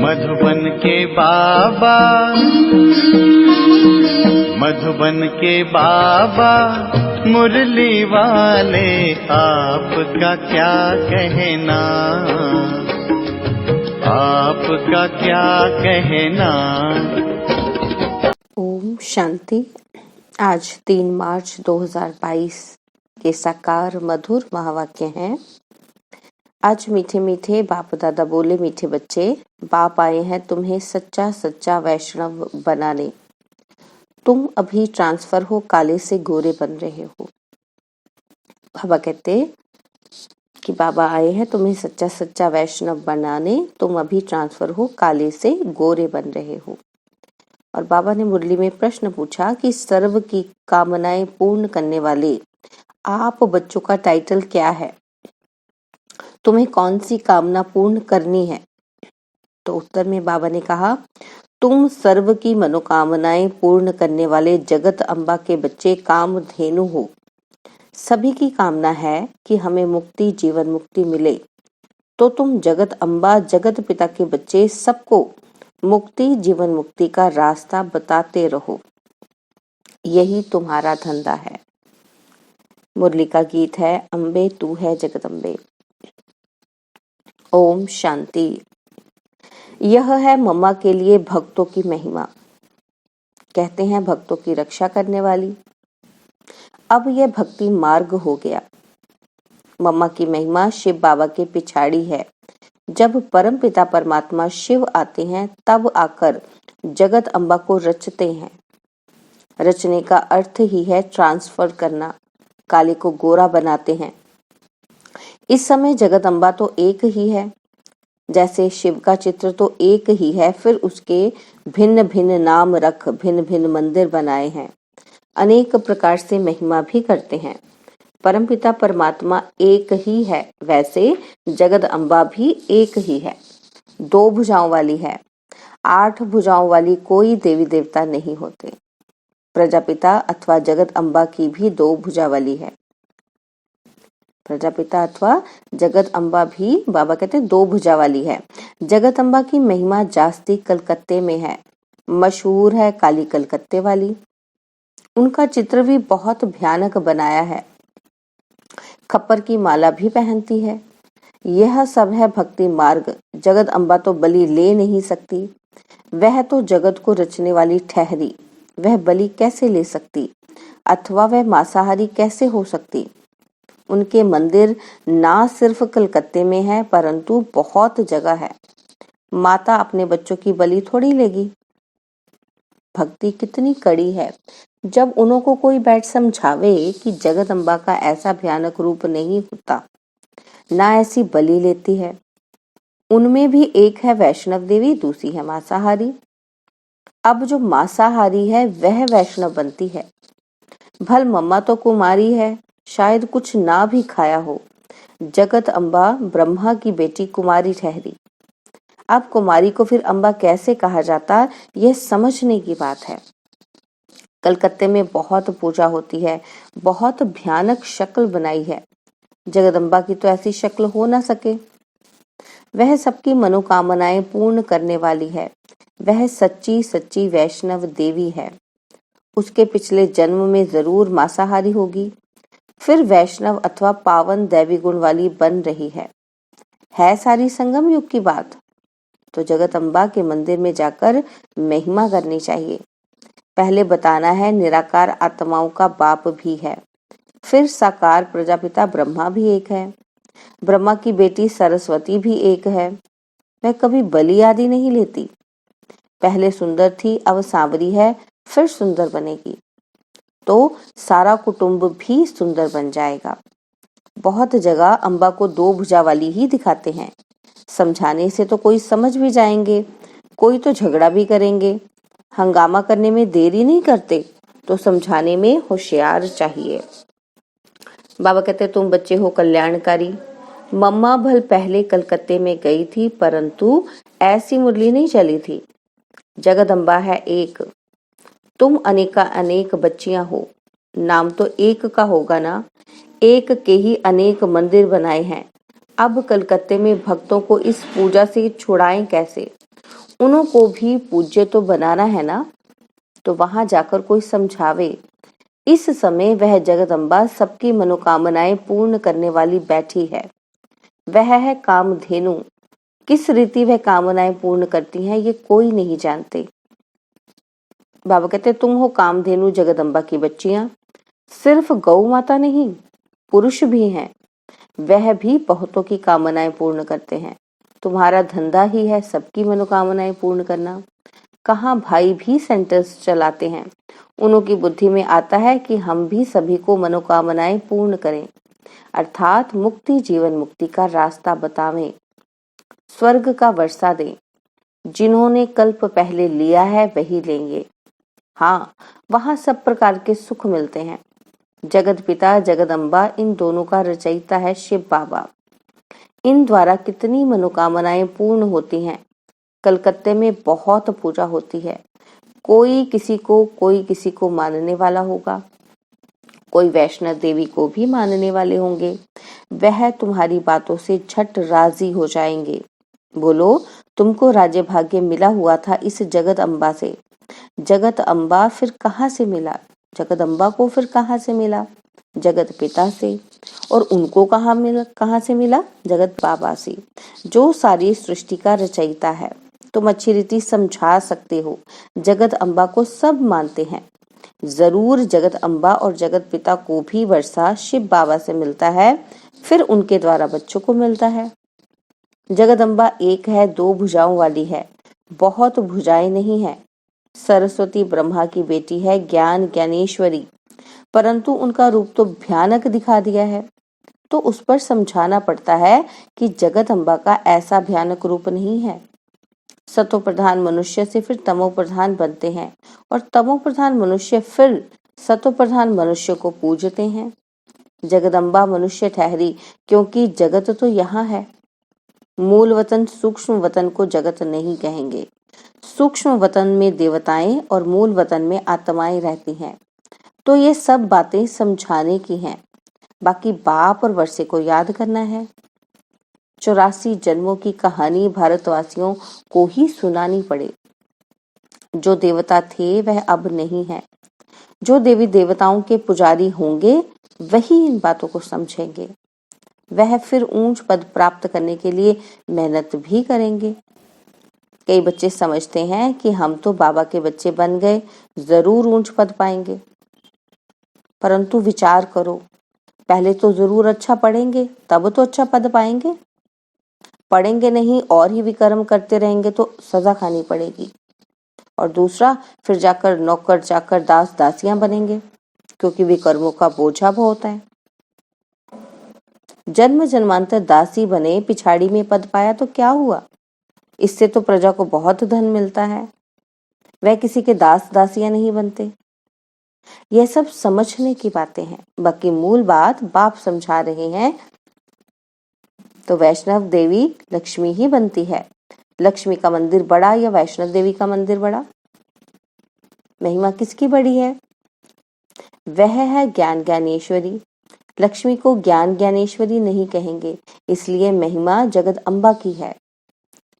मधुबन के बाबा, मधुबन के बाबा मुरली वाले, आपका क्या कहना, आपका क्या कहना। ओम शांति। आज 3 मार्च 2022 के साकार मधुर महावाक्य हैं। आज मीठे मीठे बाप दादा बोले, मीठे बच्चे, बाप आए हैं तुम्हें सच्चा सच्चा वैष्णव बनाने। तुम अभी ट्रांसफर हो, काले से गोरे बन रहे हो। बाबा कहते कि बाबा आए हैं तुम्हें सच्चा सच्चा वैष्णव बनाने, तुम अभी ट्रांसफर हो, काले से गोरे बन रहे हो। और बाबा ने मुरली में प्रश्न पूछा कि सर्व की कामनाएं पूर्ण करने वाले आप बच्चों का टाइटल क्या है, तुम्हें कौन सी कामना पूर्ण करनी है। तो उत्तर में बाबा ने कहा, तुम सर्व की मनोकामनाएं पूर्ण करने वाले जगत अम्बा के बच्चे कामधेनु हो। सभी की कामना है कि हमें मुक्ति, जीवन मुक्ति मिले। तो तुम जगत अम्बा, जगत पिता के बच्चे सबको मुक्ति, जीवन मुक्ति का रास्ता बताते रहो। यही तुम्हारा धंधा है। मुरली का गीत है, अम्बे तू है जगदम्बे। ओम शांति। यह है मम्मा के लिए भक्तों की महिमा। कहते हैं भक्तों की रक्षा करने वाली। अब यह भक्ति मार्ग हो गया। मम्मा की महिमा शिव बाबा के पिछाड़ी है। जब परम पिता परमात्मा शिव आते हैं तब आकर जगत अम्बा को रचते हैं। रचने का अर्थ ही है ट्रांसफर करना। काले को गोरा बनाते हैं। इस समय जगत अम्बा तो एक ही है। जैसे शिव का चित्र तो एक ही है, फिर उसके भिन्न भिन्न नाम रख भिन्न भिन्न मंदिर बनाए हैं। अनेक प्रकार से महिमा भी करते हैं। परमपिता परमात्मा एक ही है, वैसे जगत अम्बा भी एक ही है। 2 भुजाओं वाली है। 8 भुजाओं वाली कोई देवी देवता नहीं होते। प्रजापिता अथवा जगत अम्बा की भी 2 भुजा वाली है। प्रजापिता अथवा जगत अम्बा भी बाबा कहते 2 भुजा वाली है। जगत अम्बा की महिमा जास्ती कलकत्ते में है, मशहूर है काली कलकत्ते वाली। उनका चित्र भी बहुत भयानक बनाया है। खप्पर की माला भी पहनती है। यह सब है भक्ति मार्ग। जगत अम्बा तो बलि ले नहीं सकती। वह तो जगत को रचने वाली ठहरी, वह बलि कैसे ले सकती, अथवा वह मांसाहारी कैसे हो सकती। उनके मंदिर ना सिर्फ कलकत्ते में है, परंतु बहुत जगह है। माता अपने बच्चों की बलि थोड़ी लेगी। भक्ति कितनी कड़ी है। जब उन्हों को कोई बैठ समझावे कि जगत अम्बा का ऐसा भयानक रूप नहीं होता, ना ऐसी बलि लेती है। उनमें भी एक है वैष्णव देवी, दूसरी है मांसाहारी। अब जो मांसाहारी है वह वैष्णव बनती है। भल मम्मा तो कुमारी है, शायद कुछ ना भी खाया हो। जगत अम्बा ब्रह्मा की बेटी कुमारी ठहरी। अब कुमारी को फिर अम्बा कैसे कहा जाता, यह समझने की बात है। कलकत्ते में बहुत पूजा होती है, बहुत भयानक शक्ल बनाई है। जगदम्बा की तो ऐसी शक्ल हो ना सके। वह सबकी मनोकामनाएं पूर्ण करने वाली है। वह सच्ची सच्ची वैष्णव देवी है। उसके पिछले जन्म में जरूर मांसाहारी होगी, फिर वैष्णव अथवा पावन दैवी गुण वाली बन रही है सारी संगम युग की बात। तो जगत अम्बा के मंदिर में जाकर महिमा करनी चाहिए। पहले बताना है निराकार आत्माओं का बाप भी है, फिर साकार प्रजापिता ब्रह्मा भी एक है, ब्रह्मा की बेटी सरस्वती भी एक है। वह कभी बलि आदि नहीं लेती। पहले सुंदर थी, अब सांवरी है, फिर सुंदर बनेगी तो सारा कुटुंब भी सुंदर बन जाएगा। बहुत जगह अम्बा को 2 भुजा वाली ही दिखाते हैं। समझाने से तो कोई समझ भी जाएंगे, कोई तो झगड़ा भी करेंगे। हंगामा करने में देरी नहीं करते, तो समझाने में होशियार चाहिए। बाबा कहते तुम बच्चे हो कल्याणकारी। मम्मा भल पहले कलकत्ते में गई थी, परंतु ऐसी मुरली नहीं चली थी। जगदम्बा है एक, तुम अनेका अनेक बच्चियां हो। नाम तो एक का होगा ना। एक के ही अनेक मंदिर बनाए हैं। अब कलकत्ते में भक्तों को इस पूजा से छुड़ाएं कैसे। उन्हों को भी पूज्य तो बनाना है ना, तो वहां जाकर कोई समझावे। इस समय वह जगदम्बा सबकी मनोकामनाएं पूर्ण करने वाली बैठी है। वह है कामधेनु। किस रीति वह कामनाएं पूर्ण करती हैं ये कोई नहीं जानते। बाबा कहते तुम हो कामधेनु जगदम्बा की बच्चियां। सिर्फ गौ माता नहीं, पुरुष भी हैं, वह भी बहुतों की कामनाएं पूर्ण करते हैं। तुम्हारा धंधा ही है सबकी मनोकामनाएं पूर्ण करना। कहाँ भाई भी सेंटर्स चलाते हैं। उन्हों की बुद्धि में आता है कि हम भी सभी को मनोकामनाएं पूर्ण करें, अर्थात मुक्ति, जीवन मुक्ति का रास्ता बतावें, स्वर्ग का वर्षा दें। जिन्होंने कल्प पहले लिया है वही लेंगे। हाँ, वहां सब प्रकार के सुख मिलते हैं। जगत पिता जगदम्बा इन दोनों का रचयिता है शिव बाबा। इन द्वारा कितनी मनोकामनाएं पूर्ण होती हैं। कलकत्ते में बहुत पूजा होती है। कोई किसी को मानने वाला होगा, कोई वैष्णव देवी को भी मानने वाले होंगे। वह तुम्हारी बातों से झट राजी हो जाएंगे। बोलो, तुमको राज्य भाग्य मिला हुआ था इस जगत अम्बा से। जगत अम्बा फिर कहाँ से मिला? जगदम्बा को फिर कहाँ से मिला? जगत पिता से। और उनको कहाँ से मिला? जगत बाबा से, जो सारी सृष्टि का रचयिता है। तुम अच्छी रीति समझा सकते हो। जगत अम्बा को सब मानते हैं। जरूर जगत अम्बा और जगत पिता को भी वर्षा शिव बाबा से मिलता है, फिर उनके द्वारा बच्चों को मिलता है। जगदम्बा एक है, दो भुजाओं वाली है, बहुत भुजाएं नहीं है। सरस्वती ब्रह्मा की बेटी है, ज्ञान ज्ञानेश्वरी, परंतु उनका रूप तो भयानक दिखा दिया है। तो उस पर समझाना पड़ता है कि जगत अम्बा का ऐसा भयानक रूप नहीं है। सतो प्रधान मनुष्य से फिर तमो प्रधान बनते हैं, और तमो प्रधान मनुष्य फिर सतो प्रधान मनुष्य को पूजते हैं। जगदम्बा मनुष्य ठहरी, क्योंकि जगत तो यहाँ है। मूल वतन सूक्ष्म वतन को जगत नहीं कहेंगे। सूक्ष्म वतन में देवताएं और मूल वतन में आत्माएं रहती हैं। तो ये सब बातें समझाने की हैं। बाकी बाप और वर्षे को याद करना है। 84 जन्मों की कहानी भारतवासियों को ही सुनानी पड़े। जो देवता थे वह अब नहीं है। जो देवी देवताओं के पुजारी होंगे वही इन बातों को समझेंगे। वह फिर ऊंच पद प्राप्त करने के लिए मेहनत भी करेंगे। कई बच्चे समझते हैं कि हम तो बाबा के बच्चे बन गए, जरूर ऊंच पद पाएंगे। परंतु विचार करो, पहले तो जरूर अच्छा पढ़ेंगे, तब तो अच्छा पद पाएंगे। पढ़ेंगे नहीं और ही विकर्म करते रहेंगे तो सजा खानी पड़ेगी। और दूसरा, फिर जाकर नौकर चाकर दास दासियां बनेंगे, क्योंकि विकर्मों का बोझा बहुत है। जन्म जन्मांतर दासी बने, पिछाड़ी में पद पाया तो क्या हुआ? इससे तो प्रजा को बहुत धन मिलता है। वह किसी के दास दासियां नहीं बनते। यह सब समझने की बातें हैं। बाकी मूल बात बाप समझा रहे हैं। तो वैष्णव देवी लक्ष्मी ही बनती है। लक्ष्मी का मंदिर बड़ा या वैष्णव देवी का मंदिर बड़ा? महिमा किसकी बड़ी है? वह है ज्ञान ज्ञानेश्वरी। लक्ष्मी को ज्ञान ज्ञानेश्वरी नहीं कहेंगे, इसलिए महिमा जगत अम्बा की है।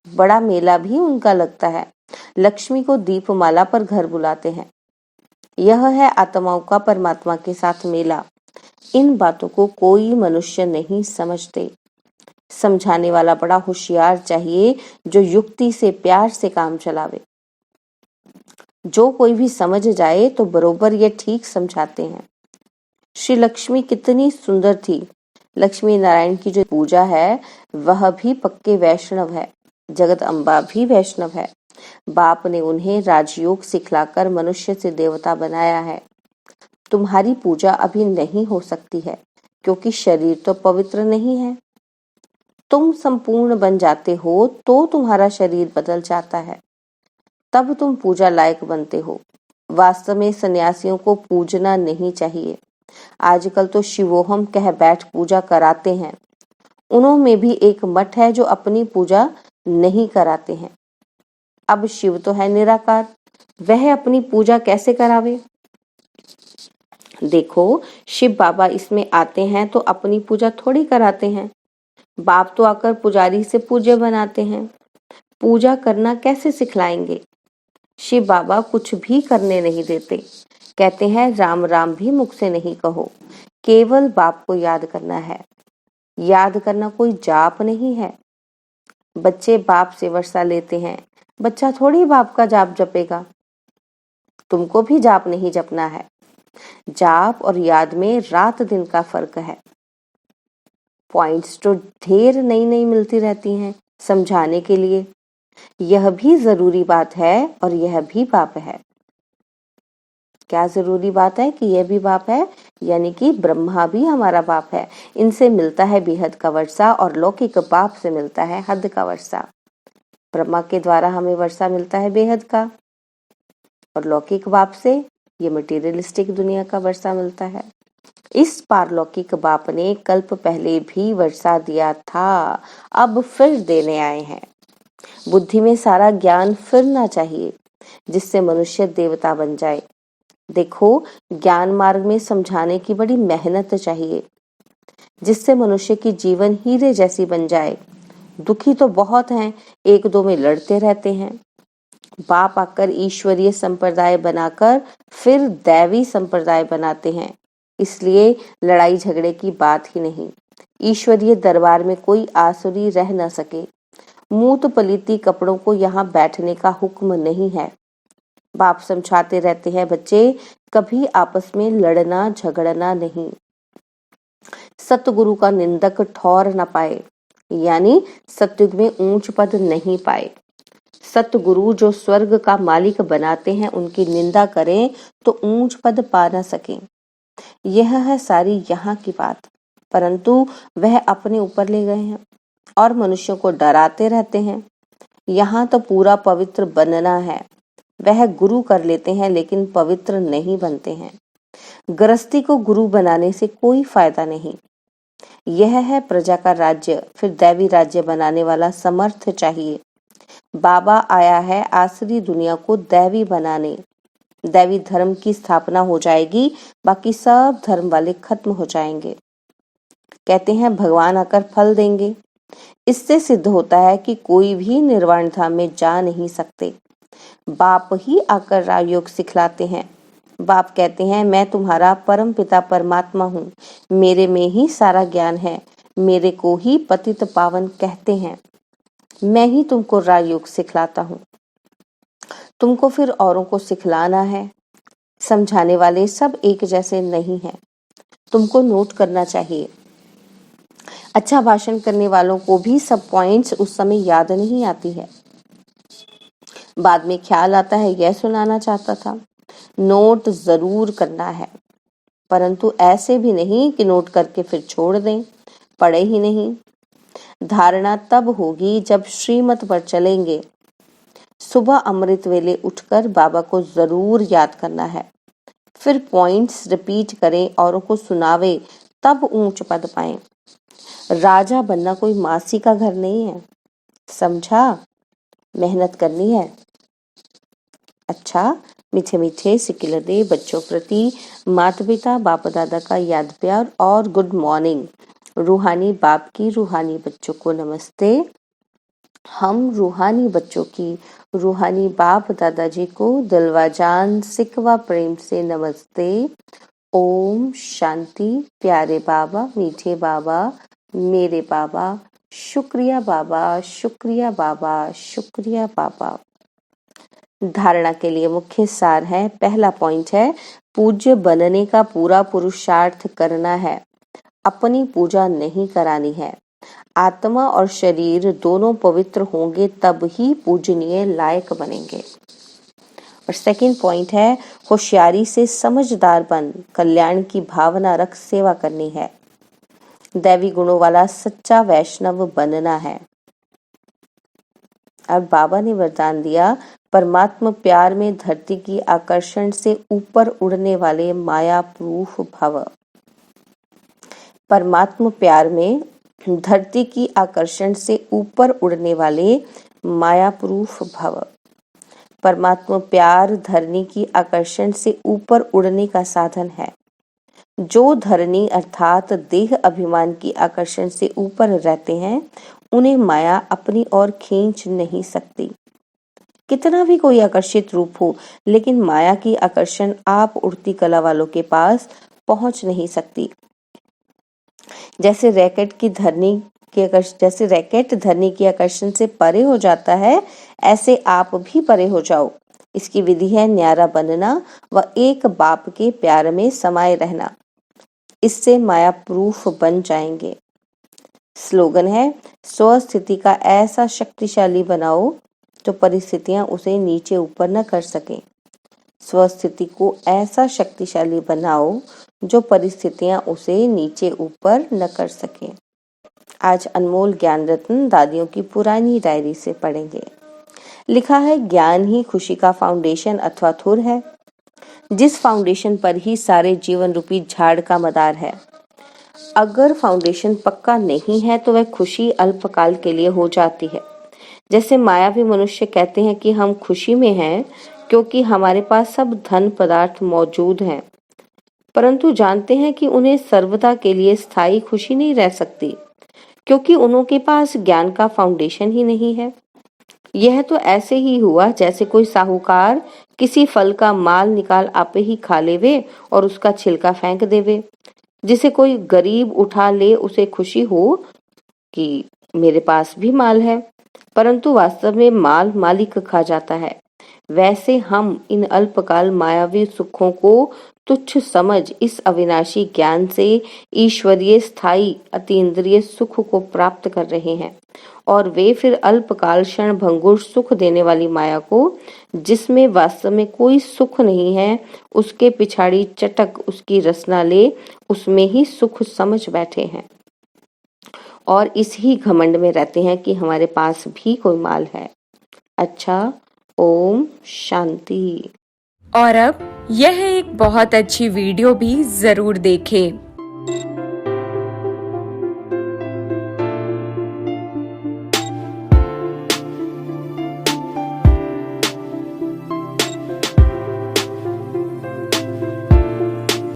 बड़ा मेला भी उनका लगता है। लक्ष्मी को दीपमाला पर घर बुलाते हैं। यह है आत्माओं का परमात्मा के साथ मेला। इन बातों को कोई मनुष्य नहीं समझते। समझाने वाला बड़ा होशियार चाहिए, जो युक्ति से प्यार से काम चलावे। जो कोई भी समझ जाए तो बरोबर ये ठीक समझाते हैं। श्री लक्ष्मी कितनी सुंदर थी। लक्ष्मी नारायण की जो पूजा है वह भी पक्के वैष्णव है। जगत अम्बा भी वैष्णव है। बाप ने उन्हें राजयोग सिखलाकर मनुष्य से देवता बनाया है। तुम्हारी पूजा अभी नहीं हो सकती है, क्योंकि शरीर तो पवित्र नहीं है। तुम संपूर्ण बन जाते हो तो तुम्हारा शरीर बदल जाता है, तब तुम पूजा लायक बनते हो। वास्तव में सन्यासियों को पूजना नहीं चाहिए। आजकल तो शिवोहम कह बैठ पूजा कराते हैं। उन्हों में भी एक मठ है जो अपनी पूजा नहीं कराते हैं। अब शिव तो है निराकार, वह अपनी पूजा कैसे करावे? देखो, शिव बाबा इसमें आते हैं तो अपनी पूजा थोड़ी कराते हैं। बाप तो आकर पुजारी से पूज्य बनाते हैं। पूजा करना कैसे सिखलाएंगे? शिव बाबा कुछ भी करने नहीं देते। कहते हैं राम राम भी मुख से नहीं कहो, केवल बाप को याद करना है। याद करना कोई जाप नहीं है। बच्चे बाप से वर्षा लेते हैं, बच्चा थोड़ी बाप का जाप जपेगा। तुमको भी जाप नहीं जपना है। जाप और याद में रात दिन का फर्क है। पॉइंट्स तो ढेर नई नई मिलती रहती हैं समझाने के लिए। यह भी जरूरी बात है और यह भी बाप है। क्या जरूरी बात है कि यह भी बाप है? यानी कि ब्रह्मा भी हमारा बाप है। इनसे मिलता है बेहद का वर्षा और लौकिक बाप से मिलता है हद का वर्षा। ब्रह्मा के द्वारा हमें वर्षा मिलता है बेहद का और लौकिक बाप से ये मटेरियलिस्टिक दुनिया का वर्षा मिलता है। इस पारलौकिक बाप ने कल्प पहले भी वर्षा दिया था, अब फिर देने आए हैं। बुद्धि में सारा ज्ञान फिरना चाहिए जिससे मनुष्य देवता बन जाए। देखो, ज्ञान मार्ग में समझाने की बड़ी मेहनत चाहिए जिससे मनुष्य की जीवन हीरे जैसी बन जाए। दुखी तो बहुत हैं, एक दो में लड़ते रहते हैं। बाप आकर ईश्वरीय संप्रदाय बनाकर फिर दैवी संप्रदाय बनाते हैं, इसलिए लड़ाई झगड़े की बात ही नहीं। ईश्वरीय दरबार में कोई आसुरी रह न सके। मूत पलीती कपड़ों को यहाँ बैठने का हुक्म नहीं है। बाप समझाते रहते हैं, बच्चे कभी आपस में लड़ना झगड़ना नहीं। सतगुरु का निंदक ठौर न पाए, यानी सतयुग में ऊंच पद नहीं पाए। सतगुरु जो स्वर्ग का मालिक बनाते हैं उनकी निंदा करें तो ऊंच पद पा न सके। यह है सारी यहाँ की बात। परंतु वह अपने ऊपर ले गए हैं और मनुष्यों को डराते रहते हैं। यहाँ तो पूरा पवित्र बनना है। वह गुरु कर लेते हैं लेकिन पवित्र नहीं बनते हैं। गृहस्थी को गुरु बनाने से कोई फायदा नहीं। यह है प्रजा का राज्य, फिर दैवी राज्य बनाने वाला समर्थ चाहिए। बाबा आया है आसरी दुनिया को दैवी बनाने। दैवी धर्म की स्थापना हो जाएगी, बाकी सब धर्म वाले खत्म हो जाएंगे। कहते हैं भगवान आकर फल देंगे। इससे सिद्ध होता है कि कोई भी निर्वाण धाम में जा नहीं सकते। बाप ही आकर राजयोग सिखलाते हैं। बाप कहते हैं मैं तुम्हारा परम पिता परमात्मा हूँ, मेरे में ही सारा ज्ञान है, मेरे को ही पतित पावन कहते हैं। मैं ही तुमको राजयोग सिखलाता हूँ। तुमको फिर औरों को सिखलाना है। समझाने वाले सब एक जैसे नहीं हैं। तुमको नोट करना चाहिए। अच्छा भाषण करने वालों को भी सब पॉइंट्स उस समय याद नहीं आती है। बाद में ख्याल आता है यह सुनाना चाहता था। नोट जरूर करना है, परंतु ऐसे भी नहीं कि नोट करके फिर छोड़ दें, पढ़े ही नहीं। धारणा तब होगी जब श्रीमत पर चलेंगे। सुबह अमृत वेले उठकर बाबा को जरूर याद करना है, फिर पॉइंट्स रिपीट करें, औरों को सुनावे, तब ऊंच पद पाएं। राजा बनना कोई मासी का घर नहीं है, समझा? मेहनत करनी है। अच्छा, मीठे मीठे सिकिलदे बच्चों प्रति माता पिता बाप दादा का याद प्यार और गुड मॉर्निंग। रूहानी बाप की रूहानी बच्चों को नमस्ते। हम रूहानी बच्चों की रूहानी बाप दादाजी को दिलवा जान सिकवा प्रेम से नमस्ते। ओम शांति। प्यारे बाबा, मीठे बाबा, मेरे बाबा, शुक्रिया बाबा, शुक्रिया बाबा, शुक्रिया बाबा। धारणा के लिए मुख्य सार है। पहला पॉइंट है पूज्य बनने का पूरा पुरुषार्थ करना है, अपनी पूजा नहीं करानी है। आत्मा और शरीर दोनों पवित्र होंगे तब ही पूजनीय लायक बनेंगे। और सेकंड पॉइंट है होशियारी से समझदार बन, कल्याण की भावना रख सेवा करनी है। दैवी गुणों वाला सच्चा वैष्णव बनना है। अब बाबा ने वरदान दिया, परमात्मा प्यार में धरती की आकर्षण से ऊपर उड़ने वाले माया प्रूफ भव। परमात्मा प्यार में धरती की आकर्षण से ऊपर उड़ने वाले माया प्रूफ भव। परमात्मा प्यार धरनी की आकर्षण से ऊपर उड़ने का साधन है। जो धरनी अर्थात देह अभिमान की आकर्षण से ऊपर रहते हैं उन्हें माया अपनी ओर खींच नहीं सकती। कितना भी कोई आकर्षित रूप हो, लेकिन माया की आकर्षण आप उड़ती कला वालों के पास पहुंच नहीं सकती। जैसे रैकेट धरनी की आकर्षण से परे हो जाता है, ऐसे आप भी परे हो जाओ। इसकी विधि है न्यारा बनना व एक बाप के प्यार में समाये रहना। इससे माया प्रूफ बन जाएंगे। स्लोगन है, स्वस्थिति का ऐसा शक्तिशाली बनाओ जो परिस्थितियां उसे नीचे ऊपर न कर सकें। स्वस्थिति को ऐसा शक्तिशाली बनाओ जो परिस्थितियां उसे नीचे ऊपर न कर सकें। आज अनमोल ज्ञान रत्न दादियों की पुरानी डायरी से पढ़ेंगे। लिखा है, ज्ञान ही खुशी का फाउंडेशन अथवा धुर है, जिस फाउंडेशन पर ही सारे जीवन रूपी झाड़ का मदार है। अगर फाउंडेशन पक्का नहीं है तो वह खुशी अल्पकाल के लिए हो जाती है। जैसे मायावी मनुष्य कहते हैं कि हम खुशी में हैं क्योंकि हमारे पास सब धन पदार्थ मौजूद हैं, परंतु जानते हैं कि उन्हें सर्वदा के लिए स्थायी खुशी नहीं रह सकती, क्योंकि उनके पास ज्ञान का फाउंडेशन ही नहीं है। यह तो ऐसे ही हुआ जैसे कोई साहूकार किसी फल का माल निकाल आपे ही खा लेवे और उसका छिलका फेंक देवे। जिसे कोई गरीब उठा ले उसे खुशी हो कि मेरे पास भी माल है, परंतु वास्तव में माल मालिक खा जाता है। वैसे हम इन अल्पकाल मायावी सुखों को तुच्छ समझ इस अविनाशी ज्ञान से ईश्वरीय स्थायी अतीन्द्रिय सुख को प्राप्त कर रहे हैं, और वे फिर अल्पकाल क्षण भंगुर सुख देने वाली माया को, जिसमें वास्तव में कोई सुख नहीं है, उसके पिछाड़ी चटक उसकी रसना ले उसमें ही सुख समझ बैठे हैं और इस ही घमंड में रहते हैं कि हमारे पास भी कोई माल है। अच्छा, ओम शांति। और अब यह एक बहुत अच्छी वीडियो भी जरूर देखें।